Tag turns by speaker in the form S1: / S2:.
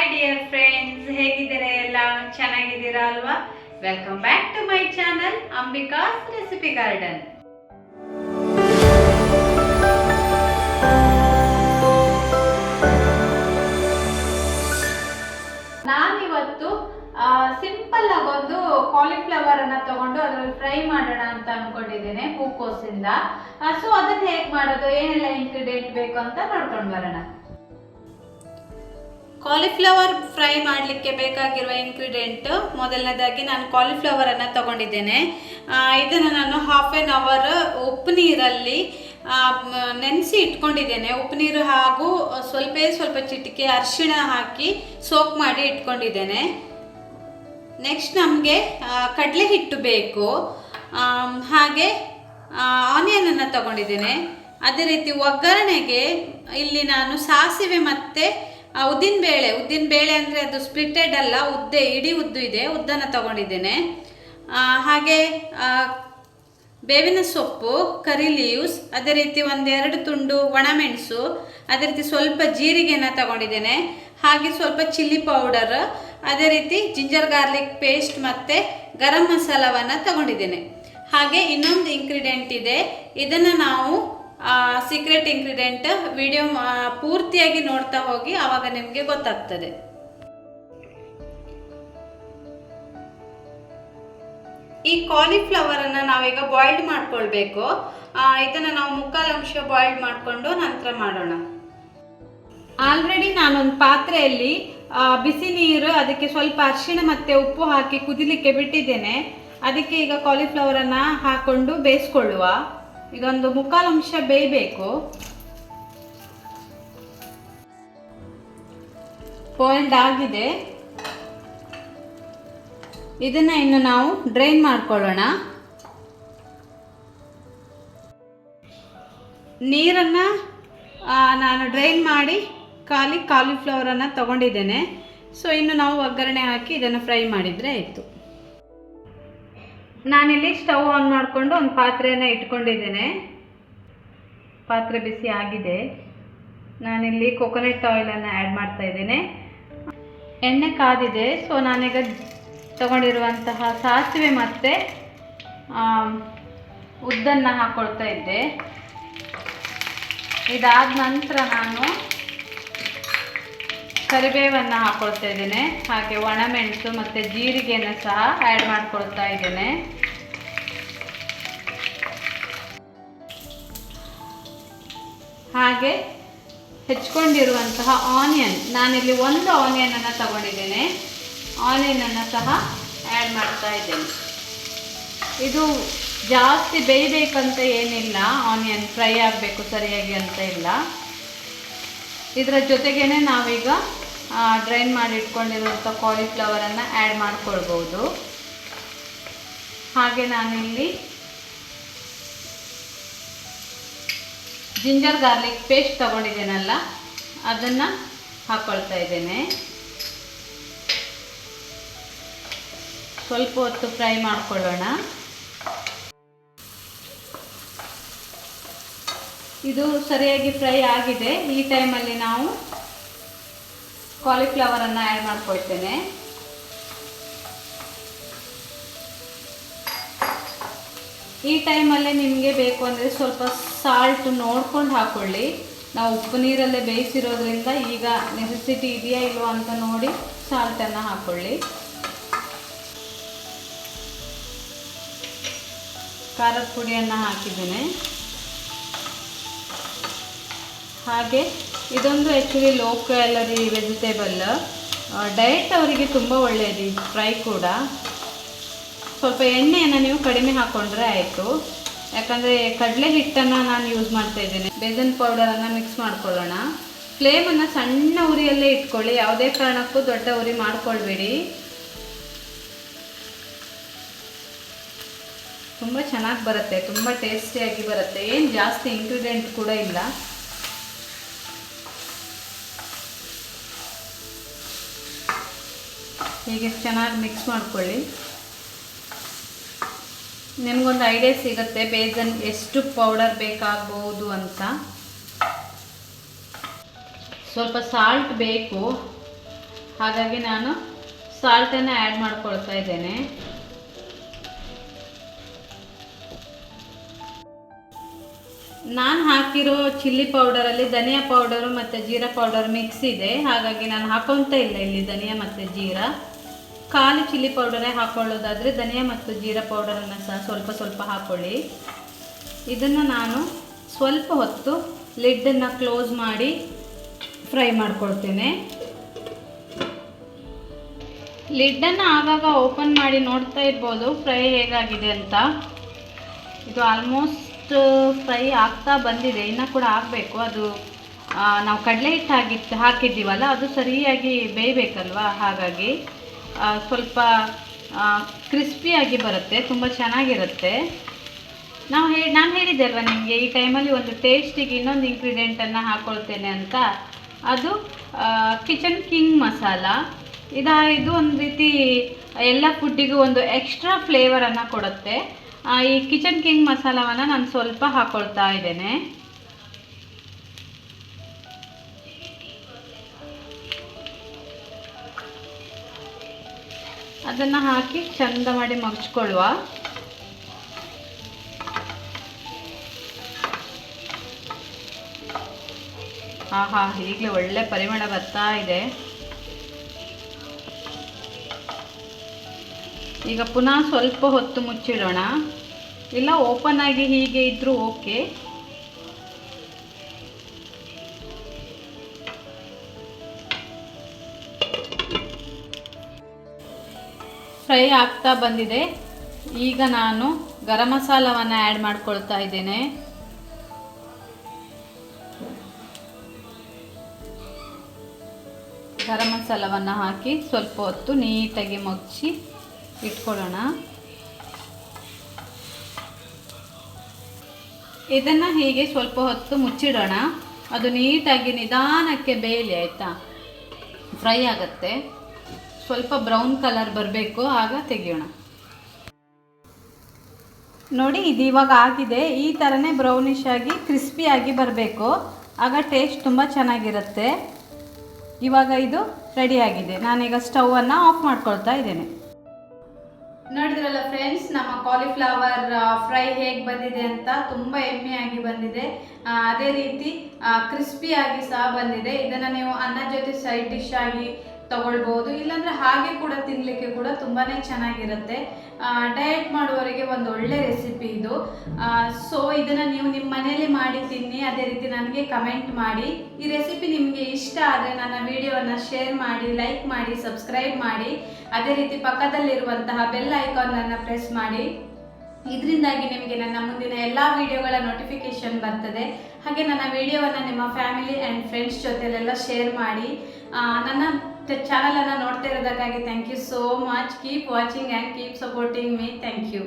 S1: Hi dear friends, ಹೇಗಿದ್ದೀರಾ? ಎಲ್ಲ ಚೆನ್ನಾಗಿದ್ದೀರಾ ಅಲ್ವಾ? Welcome back to my channel Ambika's recipe garden. ನಾನಿವತ್ತು ಸಿಂಪಲ್ ಆಗಿ ಒಂದು ಕಾಲಿಫ್ಲವರ್ ಅನ್ನ ತಗೊಂಡು ಅದರಲ್ಲಿ ಫ್ರೈ ಮಾಡೋಣ ಅಂತ ಅನ್ಕೊಂಡಿದ್ದೇನೆ, ಹೂಕೋಸಿಂದ. ಸೊ ಅದನ್ನ ಹೇಗೆ ಮಾಡೋದು, ಏನೆಲ್ಲ ಇಂಗ್ರೀಡಿಯೆಂಟ್ ಬೇಕು ಅಂತ ನೋಡ್ಕೊಂಡು ಬರೋಣ. ಕಾಲಿಫ್ಲವರ್ ಫ್ರೈ ಮಾಡಲಿಕ್ಕೆ ಬೇಕಾಗಿರುವ ಇಂಗ್ರೀಡಿಯೆಂಟ್, ಮೊದಲನೇದಾಗಿ ನಾನು ಕಾಲಿಫ್ಲವರ್ ಅನ್ನು ತಗೊಂಡಿದ್ದೇನೆ. ಇದನ್ನು ನಾನು ಹಾಫ್ ಆನ್ ಅವರ್ ಉಪ್ಪು ನೀರಲ್ಲಿ ನೆನೆಸಿ ಇಟ್ಕೊಂಡಿದ್ದೇನೆ. ಉಪ್ಪು ನೀರು ಹಾಗೂ ಸ್ವಲ್ಪ ಚಿಟಿಕೆ ಅರಿಶಿಣ ಹಾಕಿ ಸೋಕ್ ಮಾಡಿ ಇಟ್ಕೊಂಡಿದ್ದೇನೆ. ನೆಕ್ಸ್ಟ್ ನಮಗೆ ಕಡಲೆ ಹಿಟ್ಟು ಬೇಕು, ಹಾಗೆ ಆನಿಯನನ್ನು ತಗೊಂಡಿದ್ದೇನೆ. ಅದೇ ರೀತಿ ಒಗ್ಗರಣೆಗೆ ಇಲ್ಲಿ ನಾನು ಸಾಸಿವೆ ಮತ್ತು ಉದ್ದಿನ ಬೇಳೆ ಅಂದರೆ ಅದು ಸ್ಪ್ಲಿಟೆಡ್ ಅಲ್ಲ, ಇಡೀ ಉದ್ದು ಇದೆ, ಉದ್ದನ್ನು ತಗೊಂಡಿದ್ದೇನೆ. ಹಾಗೆ ಬೇವಿನ ಸೊಪ್ಪು, ಕರಿ ಲೀವ್ಸ್, ಅದೇ ರೀತಿ ಒಂದೆರಡು ತುಂಡು ಒಣಮೆಣಸು, ಅದೇ ರೀತಿ ಸ್ವಲ್ಪ ಜೀರಿಗೆನ ತಗೊಂಡಿದ್ದೇನೆ. ಹಾಗೆ ಸ್ವಲ್ಪ ಚಿಲ್ಲಿ ಪೌಡರ್, ಅದೇ ರೀತಿ ಜಿಂಜರ್ ಗಾರ್ಲಿಕ್ ಪೇಸ್ಟ್ ಮತ್ತು ಗರಂ ಮಸಾಲವನ್ನು ತಗೊಂಡಿದ್ದೇನೆ. ಹಾಗೆ ಇನ್ನೊಂದು ಇಂಗ್ರೀಡಿಯೆಂಟ್ ಇದೆ, ಇದನ್ನು ನಾವು ಸೀಕ್ರೆಟ್ ಇಂಗ್ರೀಡಿಯೆಂಟ್, ವಿಡಿಯೋ ಪೂರ್ತಿಯಾಗಿ ನೋಡ್ತಾ ಹೋಗಿ, ಆವಾಗ ನಿಮಗೆ ಗೊತ್ತಾಗ್ತದೆ. ಈ ಕಾಲಿಫ್ಲವರ್ ಅನ್ನು ನಾವೀಗ ಬಾಯ್ಲ್ಡ್ ಮಾಡ್ಕೊಳ್ಬೇಕು. ಇದನ್ನು ನಾವು ಮುಕ್ಕಾಲು ಅಂಶ ಬಾಯ್ಲ್ಡ್ ಮಾಡಿಕೊಂಡು ನಂತರ ಮಾಡೋಣ. ಆಲ್ರೆಡಿ ನಾನೊಂದು ಪಾತ್ರೆಯಲ್ಲಿ ಬಿಸಿ ನೀರು, ಅದಕ್ಕೆ ಸ್ವಲ್ಪ ಅರಿಶಿಣ ಮತ್ತು ಉಪ್ಪು ಹಾಕಿ ಕುದಿಲಿಕ್ಕೆ ಬಿಟ್ಟಿದ್ದೇನೆ. ಅದಕ್ಕೆ ಈಗ ಕಾಲಿಫ್ಲವರನ್ನು ಹಾಕ್ಕೊಂಡು ಬೇಯಿಸ್ಕೊಳ್ಳುವ. ಇದೊಂದು ಮುಕ್ಕಾಲು ಅಂಶ ಬೇಯಬೇಕು. ಬಾಯ್ಲ್ಡ್ ಆಗಿದೆ. ಇದನ್ನು ಇನ್ನು ನಾವು ಡ್ರೈನ್ ಮಾಡ್ಕೊಳ್ಳೋಣ. ನೀರನ್ನು ನಾನು ಡ್ರೈನ್ ಮಾಡಿ ಕಾಲಿಫ್ಲವರನ್ನು ತಗೊಂಡಿದ್ದೇನೆ. ಸೊ ಇನ್ನು ನಾವು ಒಗ್ಗರಣೆ ಹಾಕಿ ಇದನ್ನು ಫ್ರೈ ಮಾಡಿದರೆ ಆಯಿತು. ನಾನಿಲ್ಲಿ ಸ್ಟವ್ ಆನ್ ಮಾಡಿಕೊಂಡು ಒಂದು ಪಾತ್ರೆಯನ್ನು ಇಟ್ಕೊಂಡಿದ್ದೇನೆ. ಪಾತ್ರೆ ಬಿಸಿ ಆಗಿದೆ. ನಾನಿಲ್ಲಿ ಕೊಕೊನಟ್ ಆಯಿಲನ್ನು ಆ್ಯಡ್ ಮಾಡ್ತಾ ಇದ್ದೇನೆ. ಎಣ್ಣೆ ಕಾದಿದೆ. ಸೊ ನಾನೀಗ ತಗೊಂಡಿರುವಂತಹ ಸಾಸಿವೆ ಮತ್ತು ಉದ್ದನ್ನು ಹಾಕ್ಕೊಳ್ತಾ ಇದ್ದೆ. ಇದಾದ ನಂತರ ನಾನು ಕರಿಬೇವನ್ನು ಹಾಕ್ಕೊಳ್ತಾ ಇದ್ದೇನೆ. ಹಾಗೆ ಒಣಮೆಣಸು ಮತ್ತು ಜೀರಿಗೆಯನ್ನು ಸಹ ಆ್ಯಡ್ ಮಾಡ್ಕೊಳ್ತಾ ಇದ್ದೇನೆ. ಹಾಗೆ ಹೆಚ್ಚಿಕೊಂಡಿರುವಂತಹ ಆನಿಯನ್, ನಾನಿಲ್ಲಿ ಒಂದು ಆನಿಯನನ್ನು ತಗೊಂಡಿದ್ದೇನೆ. ಆನಿಯನನ್ನು ಸಹ ಆ್ಯಡ್ ಮಾಡ್ತಾ ಇದ್ದೇನೆ. ಇದು ಜಾಸ್ತಿ ಬೇಯಬೇಕಂತ ಏನಿಲ್ಲ, ಆನಿಯನ್ ಫ್ರೈ ಆಗಬೇಕು ಸರಿಯಾಗಿ ಅಂತ ಇಲ್ಲ. ಇದರ ಜೊತೆಗೇ ನಾವೀಗ ಡ್ರೈನ್ ಮಾಡಿ ಇಟ್ಕೊಂಡಿರುವಂಥ ಕಾಲಿಫ್ಲವರನ್ನು ಆ್ಯಡ್ ಮಾಡ್ಕೊಳ್ಬೋದು. ಹಾಗೆ ನಾನಿಲ್ಲಿ ಜಿಂಜರ್ ಗಾರ್ಲಿಕ್ ಪೇಸ್ಟ್ ತಗೊಂಡಿದ್ದೇನಲ್ಲ, ಅದನ್ನು ಹಾಕ್ಕೊಳ್ತಾ ಇದ್ದೇನೆ. ಸ್ವಲ್ಪ ಹೊತ್ತು ಫ್ರೈ ಮಾಡ್ಕೊಳ್ಳೋಣ. ಇದು ಸರಿಯಾಗಿ ಫ್ರೈ ಆಗಿದೆ. ಈ ಟೈಮಲ್ಲಿ ನಾವು ಕಾಲಿಫ್ಲವರನ್ನು ಆ್ಯಡ್ ಮಾಡ್ಕೊಳ್ತೇನೆ. ಈ ಟೈಮಲ್ಲೇ ನಿಮಗೆ ಬೇಕು ಅಂದರೆ ಸ್ವಲ್ಪ ಸಾಲ್ಟ್ ನೋಡ್ಕೊಂಡು ಹಾಕ್ಕೊಳ್ಳಿ. ನಾವು ಉಪ್ಪು ನೀರಲ್ಲೇ ಬೇಯಿಸಿರೋದ್ರಿಂದ ಈಗ ನೆಸೆಸಿಟಿ ಇದೆಯಾ ಇಲ್ವೋ ಅಂತ ನೋಡಿ ಸಾಲ್ಟನ್ನು ಹಾಕ್ಕೊಳ್ಳಿ. ಖಾರದ ಪುಡಿಯನ್ನು ಹಾಕಿದ್ದೇನೆ. ಹಾಗೆ ಇದೊಂದು actually low calorie vegetable, diet ಅವರಿಗೆ ತುಂಬ ಒಳ್ಳೆಯದು ಈ ಫ್ರೈ ಕೂಡ. ಸ್ವಲ್ಪ ಎಣ್ಣೆಯನ್ನು ನೀವು ಕಡಿಮೆ ಹಾಕ್ಕೊಂಡ್ರೆ ಆಯಿತು. ಯಾಕಂದರೆ ಕಡಲೆ ಹಿಟ್ಟನ್ನು ನಾನು ಯೂಸ್ ಮಾಡ್ತಾ ಇದ್ದೇನೆ. ಬೇಸನ್ ಪೌಡರನ್ನು ಮಿಕ್ಸ್ ಮಾಡ್ಕೊಳ್ಳೋಣ. ಫ್ಲೇಮನ್ನು ಸಣ್ಣ ಉರಿಯಲ್ಲೇ ಇಟ್ಕೊಳ್ಳಿ, ಯಾವುದೇ ಕಾರಣಕ್ಕೂ ದೊಡ್ಡ ಉರಿ ಮಾಡ್ಕೊಳ್ಬೇಡಿ. ತುಂಬ ಚೆನ್ನಾಗಿ ಬರುತ್ತೆ, ತುಂಬ ಟೇಸ್ಟಿಯಾಗಿ ಬರುತ್ತೆ. ಏನು ಜಾಸ್ತಿ ಇಂಗ್ರೀಡಿಯೆಂಟ್ ಕೂಡ ಇಲ್ಲ. ಹೀಗೆ ಚೆನ್ನಾಗಿ ಮಿಕ್ಸ್ ಮಾಡ್ಕೊಳ್ಳಿ. ನಿಮಗೊಂದು ಐಡಿಯಾ ಸಿಗುತ್ತೆ ಬೇಸನ್ ಎಷ್ಟು ಪೌಡರ್ ಬೇಕಾಗಬಹುದು ಅಂತ. ಸ್ವಲ್ಪ ಸಾಲ್ಟ್ ಬೇಕು. ಹಾಗಾಗಿ ನಾನು ಸಾಲ್ಟನ್ನು ಆ್ಯಡ್ ಮಾಡ್ಕೊಳ್ತಾ ಇದ್ದೇನೆ. ನಾನು ಹಾಕಿರೋ ಚಿಲ್ಲಿ ಪೌಡರಲ್ಲಿ ಧನಿಯಾ ಪೌಡರು ಮತ್ತು ಜೀರಾ ಪೌಡರ್ ಮಿಕ್ಸ್ ಇದೆ, ಹಾಗಾಗಿ ನಾನು ಹಾಕೊತಾ ಇಲ್ಲ ಇಲ್ಲಿ ಧನಿಯಾ ಮತ್ತು ಜೀರಾ. ಖಾಲಿ ಚಿಲ್ಲಿ ಪೌಡರೇ ಹಾಕ್ಕೊಳ್ಳೋದಾದರೆ ಧನಿಯಾ ಮತ್ತು ಜೀರಾ ಪೌಡರನ್ನು ಸಹ ಸ್ವಲ್ಪ ಸ್ವಲ್ಪ ಹಾಕ್ಕೊಳ್ಳಿ. ಇದನ್ನು ನಾನು ಸ್ವಲ್ಪ ಹೊತ್ತು ಲಿಡ್ಡನ್ನು ಕ್ಲೋಸ್ ಮಾಡಿ ಫ್ರೈ ಮಾಡ್ಕೊಳ್ತೇನೆ. ಲಿಡ್ಡನ್ನು ಆಗಾಗ ಓಪನ್ ಮಾಡಿ ನೋಡ್ತಾ ಇರ್ಬೋದು ಫ್ರೈ ಹೇಗಾಗಿದೆ ಅಂತ. ಇದು ಆಲ್ಮೋಸ್ಟ್ ಫ್ರೈ ಆಗ್ತಾ ಬಂದಿದೆ, ಇನ್ನೂ ಕೂಡ ಆಗಬೇಕು. ಅದು ನಾವು ಕಡಲೆ ಹಿಟ್ಟು ಹಾಕಿದ್ದೀವಲ್ಲ, ಅದು ಸರಿಯಾಗಿ ಬೇಯಬೇಕಲ್ವ, ಹಾಗಾಗಿ ಸ್ವಲ್ಪ ಕ್ರಿಸ್ಪಿಯಾಗಿ ಬರುತ್ತೆ, ತುಂಬ ಚೆನ್ನಾಗಿರುತ್ತೆ. ನಾನು ಹೇಳಿದ್ದೆ ಅಲ್ವ ನಿಮಗೆ, ಈ ಟೈಮಲ್ಲಿ ಒಂದು ಟೇಸ್ಟಿಗೆ ಇನ್ನೊಂದು ಇಂಗ್ರೀಡಿಯೆಂಟನ್ನು ಹಾಕ್ಕೊಳ್ತೇನೆ ಅಂತ. ಅದು ಕಿಚನ್ ಕಿಂಗ್ ಮಸಾಲ. ಇದು ಒಂದು ರೀತಿ ಎಲ್ಲ ಫುಡ್ಡಿಗೂ ಒಂದು ಎಕ್ಸ್ಟ್ರಾ ಫ್ಲೇವರನ್ನು ಕೊಡುತ್ತೆ. ಈ ಕಿಚನ್ ಕಿಂಗ್ ಮಸಾಲವನ್ನು ನಾನು ಸ್ವಲ್ಪ ಹಾಕ್ಕೊಳ್ತಾ ಇದ್ದೇನೆ. ಅದನ್ನು ಹಾಕಿ ಚಂದ ಮಾಡಿ ಮಗ್ಚ್ಕೊಳ್ಳುವ. ಆಹಾ, ಈಗಲೇ ಒಳ್ಳೆ ಪರಿಮಳ ಬರ್ತಾ ಇದೆ. ಈಗ ಪುನಃ ಸ್ವಲ್ಪ ಹೊತ್ತು ಮುಚ್ಚಿಡೋಣ, ಇಲ್ಲ ಓಪನ್ ಆಗಿ ಹೀಗೆ ಇದ್ರೂ ಓಕೆ. ಫ್ರೈ ಆಗ್ತಾ ಬಂದಿದೆ. ಈಗ ನಾನು ಗರಂ ಮಸಾಲವನ್ನು ಆ್ಯಡ್ ಮಾಡ್ಕೊಳ್ತಾ ಇದ್ದೇನೆ. ಗರಂ ಮಸಾಲವನ್ನು ಹಾಕಿ ಸ್ವಲ್ಪ ಹೊತ್ತು ನೀಟಾಗಿ ಮಗ್ಚಿ ಇಟ್ಕೊಳ್ಳೋಣ. ಇದನ್ನು ಹೀಗೆ ಸ್ವಲ್ಪ ಹೊತ್ತು ಮುಚ್ಚಿಡೋಣ, ಅದು ನೀಟಾಗಿ ನಿಧಾನಕ್ಕೆ ಬೇಯಲಿ, ಆಯಿತಾ? ಫ್ರೈ ಆಗುತ್ತೆ, ಸ್ವಲ್ಪ ಬ್ರೌನ್ ಕಲರ್ ಬರಬೇಕು, ಆಗ ತೆಗೆಯೋಣ. ನೋಡಿ, ಇದು ಇವಾಗ ಆಗಿದೆ. ಈ ಥರನೇ ಬ್ರೌನಿಶ್ ಆಗಿ ಕ್ರಿಸ್ಪಿಯಾಗಿ ಬರಬೇಕು, ಆಗ ಟೇಸ್ಟ್ ತುಂಬ ಚೆನ್ನಾಗಿರುತ್ತೆ. ಇವಾಗ ಇದು ರೆಡಿಯಾಗಿದೆ. ನಾನೀಗ ಸ್ಟವನ್ನು ಆಫ್ ಮಾಡ್ಕೊಳ್ತಾ ಇದ್ದೇನೆ. ನೋಡಿದ್ರಲ್ಲ ಫ್ರೆಂಡ್ಸ್, ನಮ್ಮ ಕಾಲಿಫ್ಲವರ್ ಫ್ರೈ ಹೇಗೆ ಬಂದಿದೆ ಅಂತ. ತುಂಬ ಯಮ್ಮಿಯಾಗಿ ಬಂದಿದೆ, ಅದೇ ರೀತಿ ಕ್ರಿಸ್ಪಿಯಾಗಿ ಸಹ ಬಂದಿದೆ. ಇದನ್ನು ನೀವು ಅನ್ನದ ಜೊತೆ ಸೈಡ್ ಡಿಶ್ ಆಗಿ ತಗೊಳ್ಬೋದು, ಇಲ್ಲಾಂದರೆ ಹಾಗೆ ಕೂಡ ತಿನ್ನಲಿಕ್ಕೆ ಕೂಡ ತುಂಬಾ ಚೆನ್ನಾಗಿರುತ್ತೆ. ಡಯಟ್ ಮಾಡುವವರಿಗೆ ಒಂದು ಒಳ್ಳೆ ರೆಸಿಪಿ ಇದು. ಸೊ ಇದನ್ನು ನೀವು ನಿಮ್ಮ ಮನೆಯಲ್ಲಿ ಮಾಡಿ ತಿನ್ನಿ, ಅದೇ ರೀತಿ ನನಗೆ ಕಮೆಂಟ್ ಮಾಡಿ. ಈ ರೆಸಿಪಿ ನಿಮಗೆ ಇಷ್ಟ ಆದರೆ ನನ್ನ ವಿಡಿಯೋವನ್ನು ಶೇರ್ ಮಾಡಿ, ಲೈಕ್ ಮಾಡಿ, ಸಬ್ಸ್ಕ್ರೈಬ್ ಮಾಡಿ. ಅದೇ ರೀತಿ ಪಕ್ಕದಲ್ಲಿರುವಂತಹ ಬೆಲ್ ಐಕಾನನ್ನು ಪ್ರೆಸ್ ಮಾಡಿ. ಇದರಿಂದಾಗಿ ನಿಮಗೆ ನನ್ನ ಮುಂದಿನ ಎಲ್ಲ ವಿಡಿಯೋಗಳ ನೋಟಿಫಿಕೇಶನ್ ಬರ್ತದೆ. ಹಾಗೆ ನನ್ನ ವಿಡಿಯೋವನ್ನು ನಿಮ್ಮ ಫ್ಯಾಮಿಲಿ ಆ್ಯಂಡ್ ಫ್ರೆಂಡ್ಸ್ ಜೊತೆಲೆಲ್ಲ ಶೇರ್ ಮಾಡಿ. ನನ್ನ ಚಾನಲನ್ನು ನೋಡ್ತಾ ಇರೋದಕ್ಕಾಗಿ thank you so much. Keep watching and keep supporting me. Thank you.